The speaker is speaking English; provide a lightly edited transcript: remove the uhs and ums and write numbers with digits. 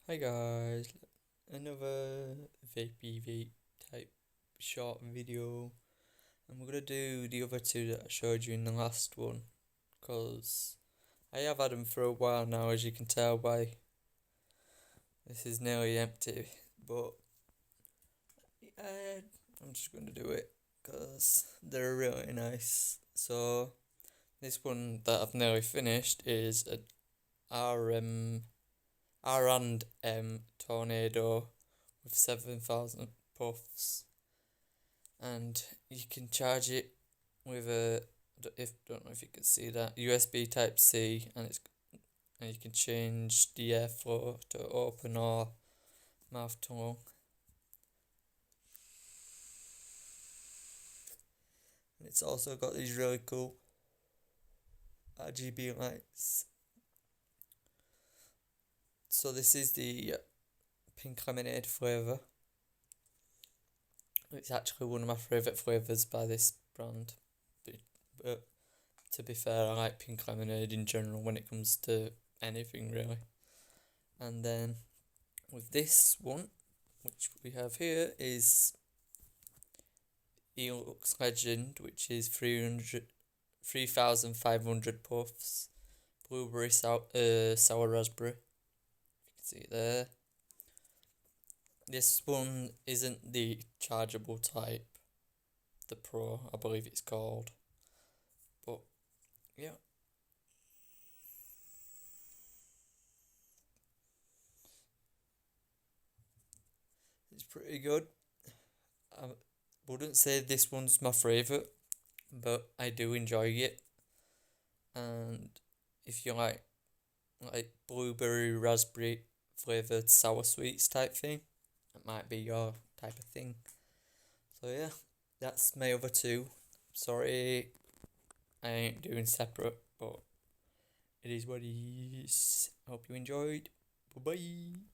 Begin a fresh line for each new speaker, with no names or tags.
Hi guys, another vape type short video, and we're gonna do the other two that I showed you in the last one, because I have had them for a while now, as you can tell by this is nearly empty, but I'm just gonna do it because they're really nice. So this one that I've nearly finished is a RM R&M Tornado with 7,000 puffs, and you can charge it with a don't know if you can see that USB Type C, and you can change the airflow to open or mouth to lung. And it's also got these really cool RGB lights. So this is the pink lemonade flavour. It's actually one of my favourite flavours by this brand. But to be fair, I like pink lemonade in general when it comes to anything really. And then with this one, which we have here, is Elux Legend, which is 3,500 puffs, blueberry sour raspberry. You can see it there. This one isn't the chargeable type, the Pro, I believe it's called. But yeah, it's pretty good. I wouldn't say this one's my favourite, but I do enjoy it. And if you like blueberry raspberry flavoured sour sweets type thing, it might be your type of thing. So yeah, that's my other two. Sorry I ain't doing separate, but it is what it is. Hope you enjoyed. Bye bye.